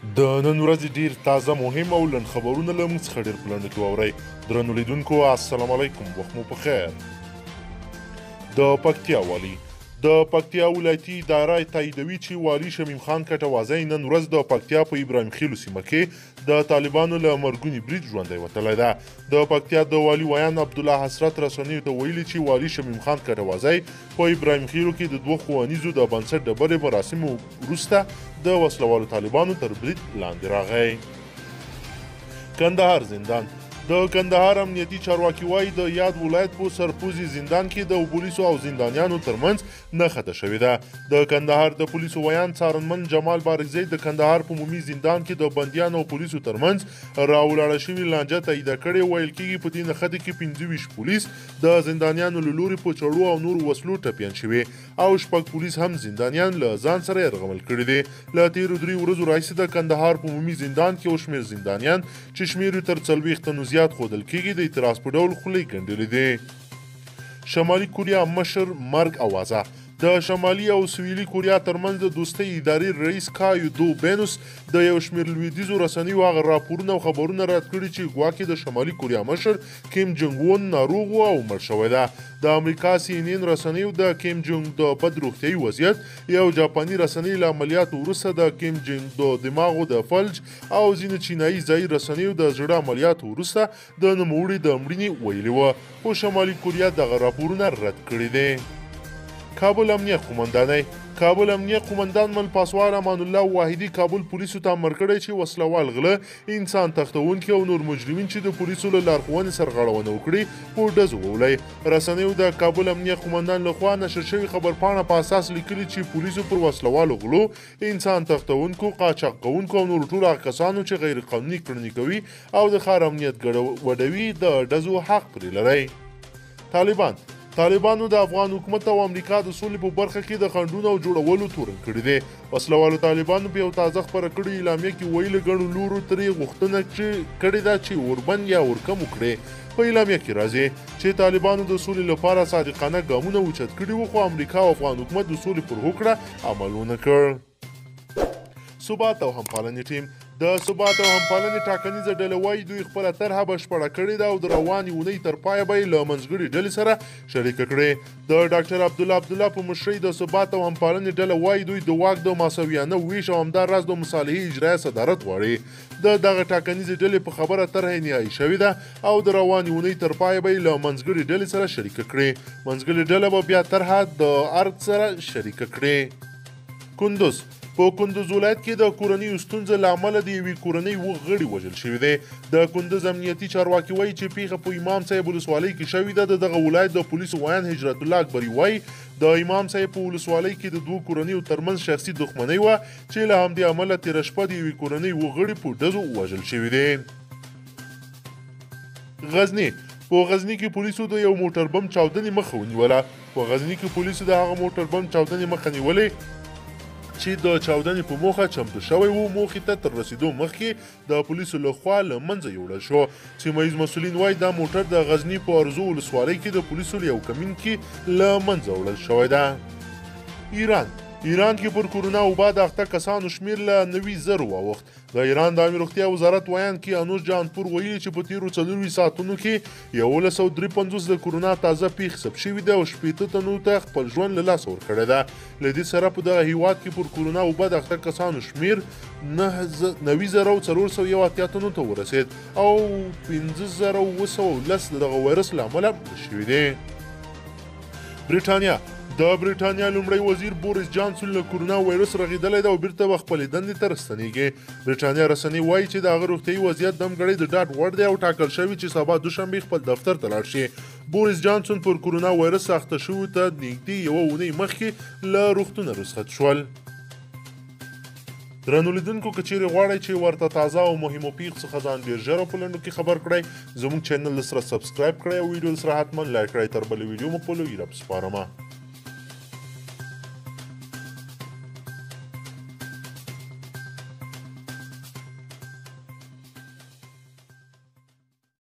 د نن ورځې ډیر تازه مهم او لنډ خبرونه له موږ څخه ډیر په لنډو کې واورئ. درنو لیدونکو السلام علیکم، وخت مو په خیر. د پکتیا والي د پکتیا ولایتي اداره تاییدوي چې والي شمیم خان کټوازی نن ورځ د پکتیا په ابراهیم خیلو سیمه کې د طالبانو له مرګوني برید ژوندی وتلی ده. د پکتیا د والي ویان عبدالله حسرت رسنیو ته ویلي چې والي شمیم خان کټوازی په ابراهیم خیلو کې د دوه ښوونیزو د بنسټ ډبرې مراسمو وروسته د وسلوالو طالبانو تر برید لاندې راغی. کندهار زندان د کندهار امنیتي چارواکي وایي د یاد ولایت په سرپوزي زندان کې د پولیسو او زندانیانو ترمنځ نښته شوې ده. د کندهار د پولیسو ویان څارنمن جمال بارکزی د کندهار په عمومي زندان کې د بندیانو او پولیسو ترمنځ راولاړه شوې لانجه تاییده کړې. ویل کېږي په دې نښته کې 25 پولیس د زندانیانو له لوري په چړو او نورو وسلو ټپیان شوي او 6 پولیس هم زندانیان له ځان سره یرغمل کړي دي. له تېرو 3 ورځو راهیسې د کندهار په عمومي زندان کې یو شمېر زندانیان چې شمېر یې تر 40 زیات ښودل کېږي د اعتراض په ډول خولۍ ګنډلې دي. شمالي کوریا مشر مرګ اوازه د شمالي او سویلي کوریا ترمنځ د دوستۍ ادارې رئیس کایو دو بینوس د یو شمېر لویدیځو رسنیو هغه راپورونه او خبرونه رد کړي چې ګواکې د شمالي کوریا مشر کیم جونګ ون ناروغ و او مړ شوی ده. د امریکا CNN رسنیو د کیم جونګ د بد روغتیایي وضعیت، یو جاپاني رسنۍ له عملیاتو وروسته د کیم جونګ د دماغو د فلج او ځینې چینایي ځایي رسنیو د زړه عملیاتو وروسته د نوموړي د مړینې ویلي وه، خو شمالي کوریا دغه راپورونه رد کړي دي. کابل امنیه قومندانۍ کابل امنیه قومندان مل پاسوال امان الله واحدي کابل پولیسو ته امر کړی چې وسلوال غله، انسان تښتونکي او نور مجرمین چې د پولیسو له لارښوونې سرغړونه وکړي په ډزو وولي. رسنیو د کابل امنیه قومندان لخوا نشر شوې خبرپاڼه په اساس لیکلي چې پولیسو پر وسلوالو غلو، انسان تښتونکو، قاچاق کوونکو او نور ټولو هغه کسانو چې غیر قانوني کړنې کوي او د ښار امنیت ګډوډوي د ډزو حق پرې لري. طالبانو د افغان حکومت او امریکا د سولې په برخه کې د خنډونو او جوړولو تورن کړي دي. وسلوالو طالبانو په یو تازه خپره کړې اعلامیه کې ویلي ګڼو لورو ترې غوښتنه کړې ده چې اوربند یا اورکم وکړي. په اعلامیه کې راځي چې طالبانو د سولې لپاره صادقانه ګامونه اوچت کړي وو، خو امریکا او افغان حکومت د سولې پر هوکړه عمل ونه کړ. ثبات او همپالنې ټیم د ثبات او همپالنې ټاکنیزه ډله وایي دوی خپله طرحه بشپړه کړې ده او د روانې اونۍ تر پایه به یې له منځګړې ډلې سره شریکه کړې. د ډاکټر عبدالله په مشرۍ د ثبات او همپالنې ډله وایي دوی د واک د مساویانه ویش او همداراز د مصالحې اجرایه صدارت غواړي. د دغه ټاکنیزې ډلې په خبره طرحه نهایي شوې ده او د روانې اونۍ تر پایه به یې له منځګړې ډلې سره شریکه کړي. منځګړې ډله به بیا طرحه د ارګ سره شریکه کړي. کندوز په کندوز ولایت کې د کورنیو ستونزو له امله د یوې کورنۍ 7 غړي وژل شوي دي. د کندوز امنیتي چارواکي وایي چې پیښه په امام صاحب ولسوالۍ کې شوې ده. د دغه ولایت د پولیسو ویان هجرت الله اکبري وایي د امام صاحب په ولسوالۍ کې د 2 کورنیو ترمنځ شخصي دښمنۍ وه چې له همدې امله تېره شپه د یوې کورنۍ 7 غړي په ډزو وژل شوي دي. غزني په غزني کې پولیسو د یو موټر بم چاودنې مخه ونیوله. په غزني کې پولیسو د هغه موټر بم چاودنې مخه نیولې چې د چاودنې په موخه چمتو شوی و. موخې ته تر رسیدو مخکې د پولیسو لخوا له منځه یوړل شو. سیمه ییز مسؤلین وایي دا موټر د غزني په ارزو ولسوالۍ کې د پولیسو له یو کمین کې له منځه وړل شوی ده. ایران کې پر کورونا وبا د اخته کسانو شمېر له 90,000 واوښت. د ایران د عامې روغتیا وزارت ویان کیانوش جانپور ویلي چې په تېرو 4 ساعتونو کې 1153 د کورونا تازه پیښې ثبت شوي دي او 80 تنو ته خپل ژوند له لاسه ورکړی ده. له دې سره په دغه هیواد کې پر کورونا وبا د اخته کسانو شمېر 90,481 تنو ته ورسید او 5,910 د دغه وایرس له امله مړه شوي دي. د بریټانیا لومړی وزیر بوریس جانسون له کورونا وایرس رغېدلی ده او بیرته به خپلې دندې ته راستنیږي. بریټانیا رسنۍ وایي چې د هغه روغتیایي وضعیت دمګړی د ډاډ وړ دی او ټاکل شوي چې سبا دوشنبې خپل دفتر ته لاړ شي. بوریس جانسون پر کورونا وایرس اخته شویو ته نږدې 1 اونۍ مخکې له روغتونه رخصت شول. درنو لیدونکو که چیرې غواړئ چې ورته تازه او مهمو پیښو څخه ځان ډېر ژر او په لنډو کې خبر کړئ، زموږ چینل سره سبسکرایب کړئ او ویډیو سره حتما لایک کړئ. تر بلې ویډیو مو په لوی رب سپارمه.